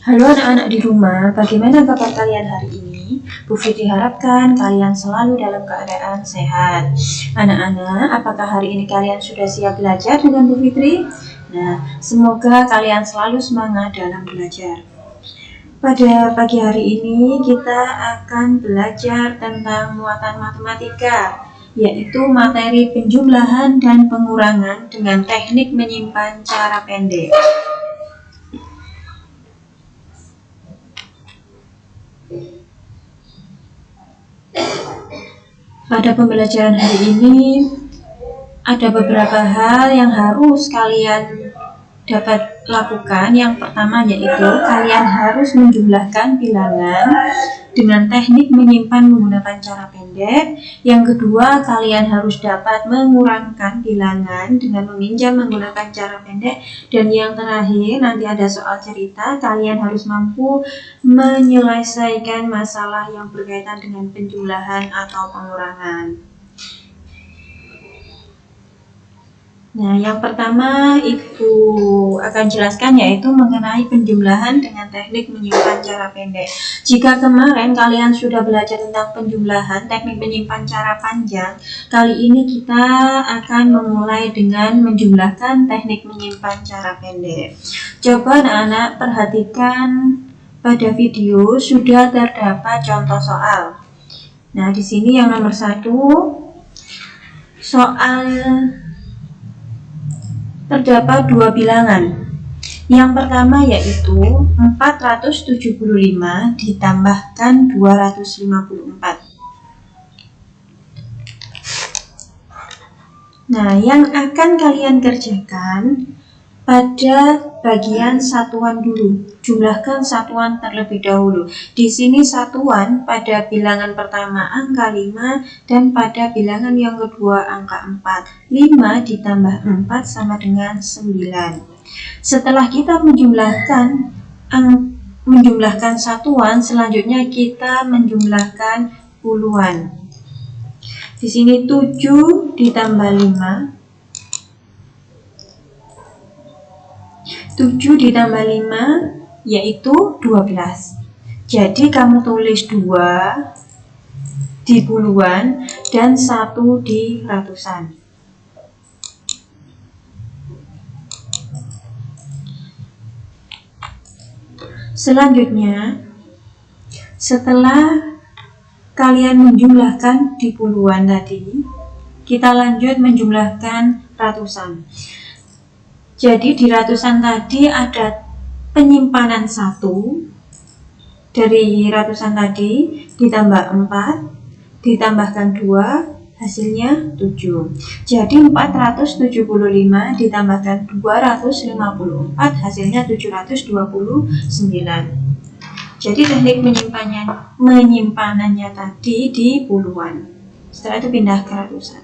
Halo anak-anak di rumah, bagaimana kabar kalian hari ini? Bu Fitri harapkan kalian selalu dalam keadaan sehat. Anak-anak, apakah hari ini kalian sudah siap belajar dengan Bu Fitri? Nah, semoga kalian selalu semangat dalam belajar. Pada pagi hari ini kita akan belajar tentang muatan matematika, yaitu materi penjumlahan dan pengurangan dengan teknik menyimpan cara pendek. Pada pembelajaran hari ini ada beberapa hal yang harus kalian dapat lakukan. Yang pertama yaitu kalian harus menjumlahkan bilangan dengan teknik menyimpan menggunakan cara pendek. Yang kedua, kalian harus dapat mengurangkan bilangan dengan meminjam menggunakan cara pendek. Dan yang terakhir, nanti ada soal cerita, kalian harus mampu menyelesaikan masalah yang berkaitan dengan penjumlahan atau pengurangan. Nah, yang pertama Ibu akan jelaskan yaitu mengenai penjumlahan dengan teknik menyimpan cara pendek. Jika kemarin kalian sudah belajar tentang penjumlahan, teknik menyimpan cara panjang, kali ini kita akan memulai dengan menjumlahkan teknik menyimpan cara pendek. Coba anak-anak perhatikan pada video sudah terdapat contoh soal. Nah, di sini yang nomor 1, soal terdapat dua bilangan. Yang pertama yaitu 475 ditambahkan 254. Nah, yang akan kalian kerjakan pada bagian satuan dulu. Jumlahkan satuan terlebih dahulu. Di sini satuan pada bilangan pertama angka 5 dan pada bilangan yang kedua angka 4. 5 ditambah 4 sama dengan 9. Setelah kita menjumlahkan satuan, selanjutnya kita menjumlahkan puluhan. Di sini 7 ditambah 5. 7 ditambah 5 yaitu 12. Jadi kamu tulis 2 di puluhan dan 1 di ratusan. Selanjutnya, setelah kalian menjumlahkan di puluhan tadi, kita lanjut menjumlahkan ratusan. Jadi di ratusan tadi ada penyimpanan 1 dari ratusan tadi ditambah 4 ditambahkan 2 hasilnya 7. Jadi 475 ditambahkan 254 hasilnya 729. Jadi teknik menyimpanannya tadi di puluhan. Setelah itu pindah ke ratusan.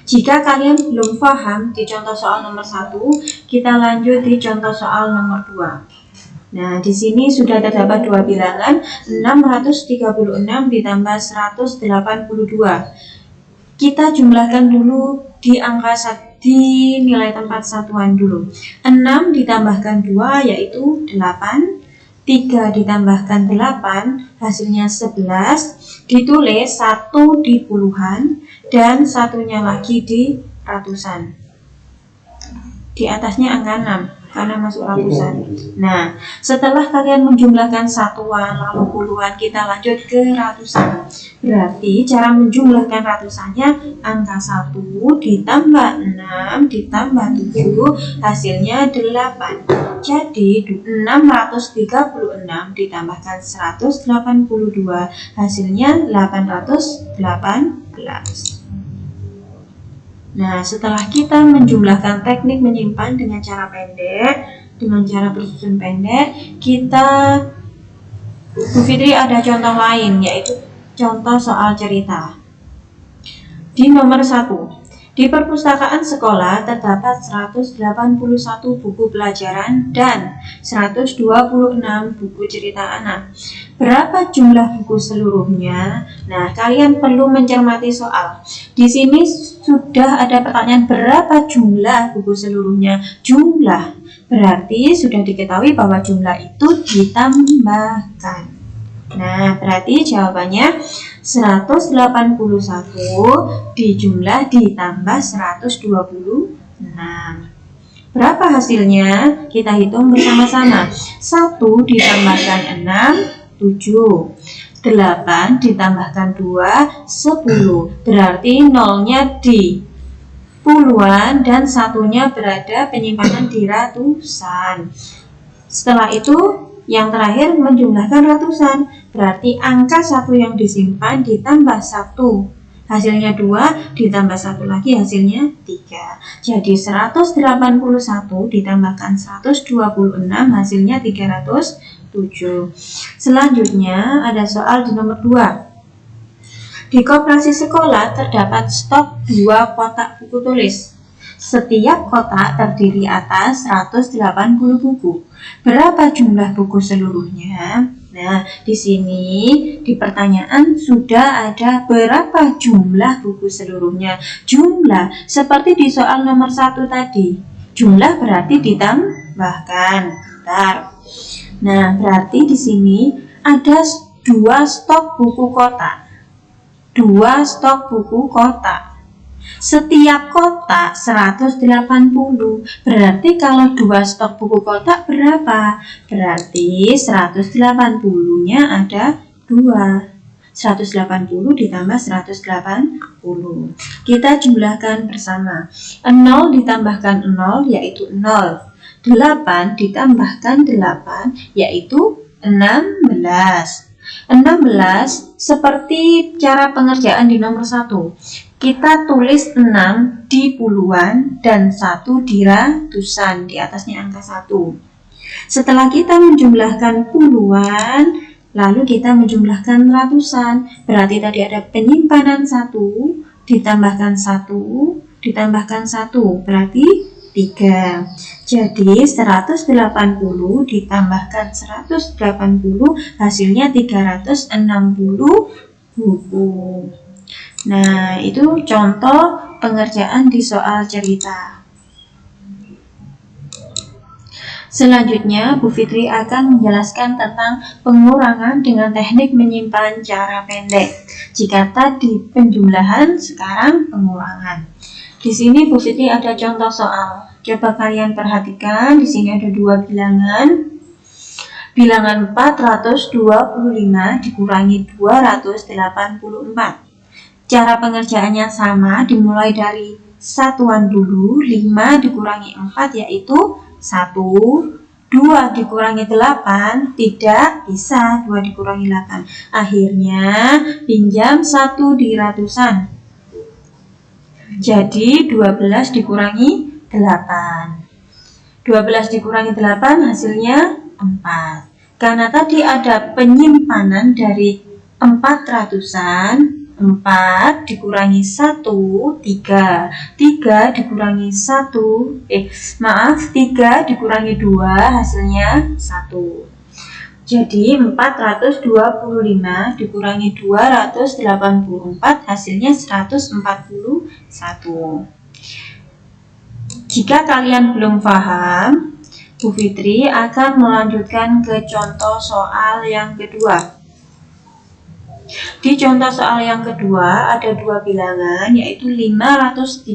Jika kalian belum paham di contoh soal nomor 1, kita lanjut di contoh soal nomor 2. Nah, di sini sudah terdapat dua bilangan, 636 ditambah 182. Kita jumlahkan dulu di nilai tempat satuan dulu. 6 ditambahkan 2 yaitu 8. 3 ditambahkan 8 hasilnya 11. Ditulis 1 di puluhan dan satunya lagi di ratusan. Di atasnya angka 6 karena masuk ratusan. Nah, setelah kalian menjumlahkan satuan lalu puluhan, kita lanjut ke ratusan. Berarti cara menjumlahkan ratusannya angka 1 ditambah 6 ditambah 7 hasilnya 8. Jadi 636 ditambahkan 182 hasilnya 818. Nah, setelah kita menjumlahkan teknik menyimpan dengan cara pendek, dengan cara bersusun pendek, Bu Fitri ada contoh lain, yaitu contoh soal cerita. Di nomor 1, Di perpustakaan sekolah terdapat 181 buku pelajaran dan 126 buku cerita anak. Berapa jumlah buku seluruhnya? Nah, kalian perlu mencermati soal. Di sini sudah ada pertanyaan berapa jumlah buku seluruhnya. Jumlah berarti sudah diketahui bahwa jumlah itu ditambahkan. Nah, berarti jawabannya 181 dijumlah ditambah 126. Berapa hasilnya? Kita hitung bersama-sama. 1 ditambahkan 6, 7. 8 ditambahkan 2, 10. Berarti nolnya di puluhan dan satunya berada penyimpanan di ratusan. Setelah itu yang terakhir menjumlahkan ratusan, berarti angka 1 yang disimpan ditambah 1, hasilnya 2, ditambah 1 lagi hasilnya 3. Jadi 181 ditambahkan 126 hasilnya 307. Selanjutnya ada soal di nomor 2. Di koperasi sekolah terdapat stok 2 kotak buku tulis. Setiap kotak terdiri atas 180 buku. Berapa jumlah buku seluruhnya? Nah, di sini di pertanyaan sudah ada berapa jumlah buku seluruhnya. Jumlah seperti di soal nomor 1 tadi. Jumlah berarti ditambahkan. Bentar. Nah, berarti di sini ada 2 stok buku kotak. 2 stok buku kotak. Setiap kotak 180. Berarti kalau 2 stok buku kotak berapa? Berarti 180-nya ada 2. 180 ditambah 180. Kita jumlahkan bersama. 0 ditambahkan 0 yaitu 0. 8 ditambahkan 8 yaitu 16. 16 seperti cara pengerjaan di nomor 1. Kita tulis 6 di puluhan dan 1 di ratusan, di atasnya angka 1. Setelah kita menjumlahkan puluhan, lalu kita menjumlahkan ratusan. Berarti tadi ada penyimpanan 1, ditambahkan 1, ditambahkan 1, berarti 3. Jadi 180 ditambahkan 180 hasilnya 360 buku. Nah, itu contoh pengerjaan di soal cerita. Selanjutnya, Bu Fitri akan menjelaskan tentang pengurangan dengan teknik menyimpan cara pendek. Jika tadi penjumlahan, sekarang pengurangan. Di sini Bu Fitri ada contoh soal. Coba kalian perhatikan, di sini ada 2 bilangan. Bilangan 425 dikurangi 284. Cara pengerjaannya sama, dimulai dari satuan dulu. 5 dikurangi 4 yaitu 1. 2 dikurangi 8 tidak bisa, 2 dikurangi 8. Akhirnya pinjam 1 di ratusan. Jadi 12 dikurangi 8. 12 dikurangi 8 hasilnya 4. Karena tadi ada penyimpanan dari 400-an, 4 dikurangi 1, 3. 3 dikurangi 3 dikurangi 2 hasilnya 1. Jadi 425 dikurangi 284 hasilnya 141. Jika kalian belum paham, Bu Fitri akan melanjutkan ke contoh soal yang kedua. Di contoh soal yang kedua ada 2 bilangan yaitu 536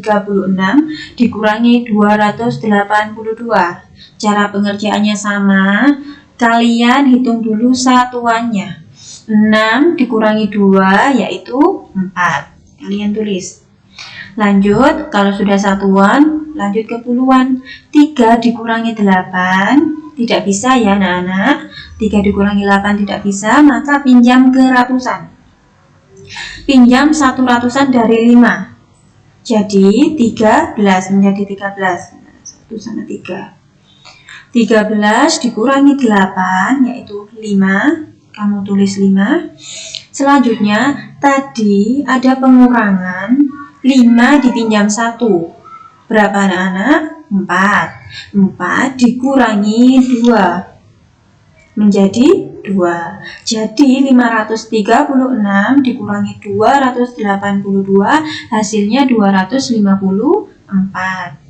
dikurangi 282. Cara pengerjaannya sama. Kalian hitung dulu satuannya. 6 dikurangi 2 yaitu 4. Kalian tulis. Lanjut, kalau sudah satuan, lanjut ke puluhan. 3 dikurangi 8, tidak bisa ya anak-anak. 3 dikurangi 8 tidak bisa, maka pinjam ke ratusan. Pinjam 1 ratusan dari 5. Jadi 13 menjadi 13. 1 sama 3. 13 dikurangi 8 yaitu 5. Kamu tulis 5. Selanjutnya tadi ada pengurangan 5 dipinjam 1. Berapa anak-anak? 4. 4 dikurangi 2. Menjadi 2. Jadi 536 dikurangi 282 hasilnya 254.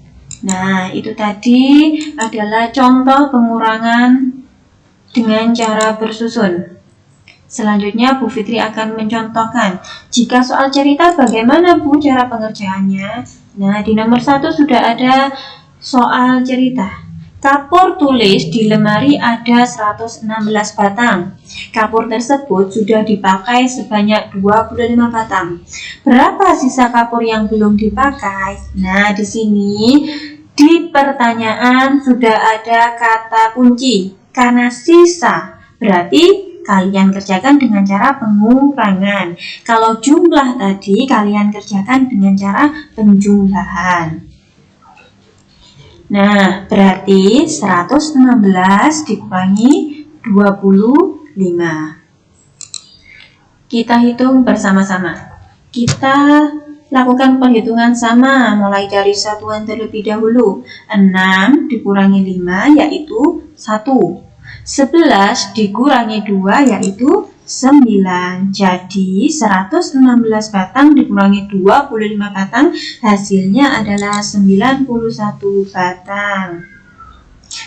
Nah, itu tadi adalah contoh pengurangan dengan cara bersusun. Selanjutnya Bu Fitri akan mencontohkan. Jika soal cerita bagaimana Bu cara pengerjaannya? Nah, di nomor 1 sudah ada soal cerita. Kapur tulis di lemari ada 116 batang. Kapur tersebut sudah dipakai sebanyak 25 batang. Berapa sisa kapur yang belum dipakai? Nah, di sini di pertanyaan sudah ada kata kunci. Karena sisa, berarti kalian kerjakan dengan cara pengurangan. Kalau jumlah tadi, kalian kerjakan dengan cara penjumlahan. Nah, berarti 116 dikurangi 25. Kita hitung bersama-sama. Kita lakukan perhitungan sama, mulai dari satuan terlebih dahulu. 6 dikurangi 5 yaitu 1. 11 dikurangi 2 yaitu 9. Jadi 116 batang dikurangi 25 batang hasilnya adalah 91 batang.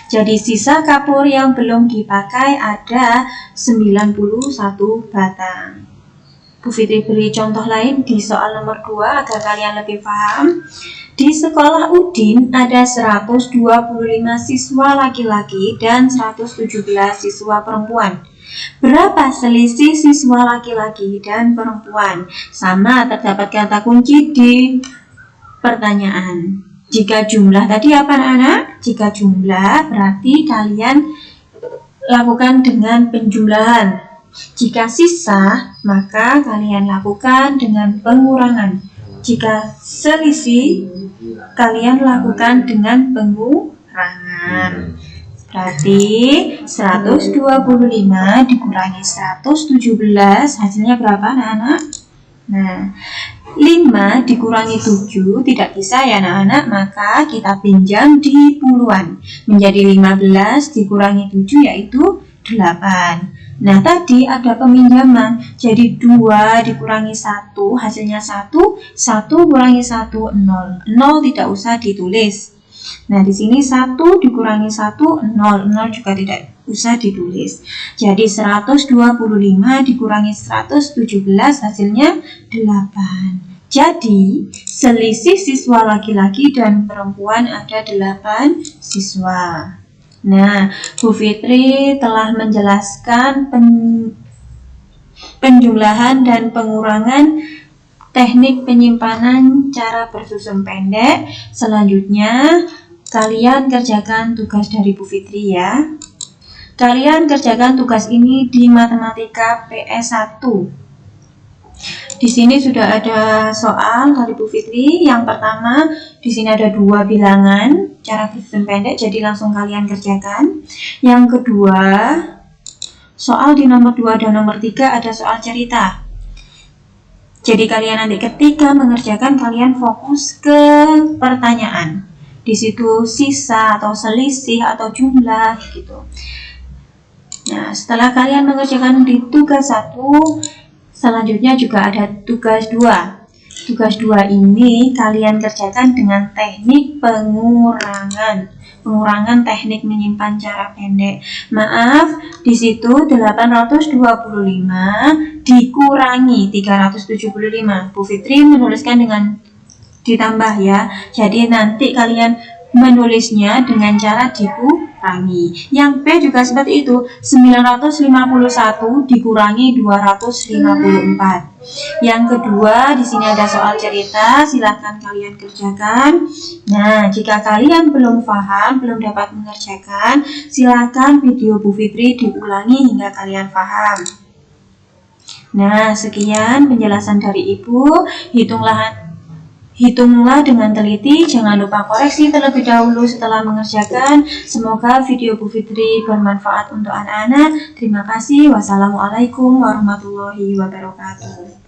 Jadi sisa kapur yang belum dipakai ada 91 batang. Bu Fitri beri contoh lain di soal nomor 2 agar kalian lebih paham. Di sekolah Udin ada 125 siswa laki-laki dan 117 siswa perempuan. Berapa selisih siswa laki-laki dan perempuan? Sama, terdapat kata kunci di pertanyaan. Jika jumlah tadi apa anak-anak? Jika jumlah berarti kalian lakukan dengan penjumlahan. Jika sisa maka kalian lakukan dengan pengurangan. Jika selisih kalian lakukan dengan pengurangan. Berarti 125 dikurangi 117 hasilnya berapa anak-anak? Nah, 5 dikurangi 7 tidak bisa ya anak-anak, maka kita pinjam di puluhan. Menjadi 15 dikurangi 7 yaitu 8. Nah, tadi ada peminjaman, jadi 2 dikurangi 1 hasilnya 1, 1 kurangi 1 0. 0 tidak usah ditulis. Nah, di sini 1 dikurangi 1, 0. 0 juga tidak usah ditulis. Jadi 125 dikurangi 117 hasilnya 8. Jadi selisih siswa laki-laki dan perempuan ada 8 siswa. Nah, Bu Fitri telah menjelaskan penjumlahan dan pengurangan teknik penyimpanan cara bersusun pendek. Selanjutnya, kalian kerjakan tugas dari Bu Fitri ya. Kalian kerjakan tugas ini di Matematika PS1. Di sini sudah ada soal dari Bu Fitri. Yang pertama, di sini ada 2 bilangan cara bersusun pendek, jadi langsung kalian kerjakan. Yang kedua, soal di nomor 2 dan nomor 3 ada soal cerita. Jadi kalian nanti ketika mengerjakan kalian fokus ke pertanyaan. Di situ sisa atau selisih atau jumlah gitu. Nah, setelah kalian mengerjakan di tugas 1, selanjutnya juga ada tugas 2. Tugas 2 ini kalian kerjakan dengan teknik pengurangan. Pengurangan teknik menyimpan cara pendek. Maaf, di situ 825 dikurangi 375. Bu Fitri menuliskan dengan ditambah ya. Jadi nanti kalian menulisnya dengan cara dikurangi. Yang B juga seperti itu, 951 dikurangi 254. Yang kedua, di sini ada soal cerita, silahkan kalian kerjakan. Nah, jika kalian belum paham, belum dapat mengerjakan, silahkan video Bu Fitri diulangi hingga kalian paham. Nah, sekian penjelasan dari Ibu. Hitunglah dengan teliti, jangan lupa koreksi terlebih dahulu setelah mengerjakan. Semoga video Bu Fitri bermanfaat untuk anak-anak. Terima kasih. Wassalamualaikum warahmatullahi wabarakatuh.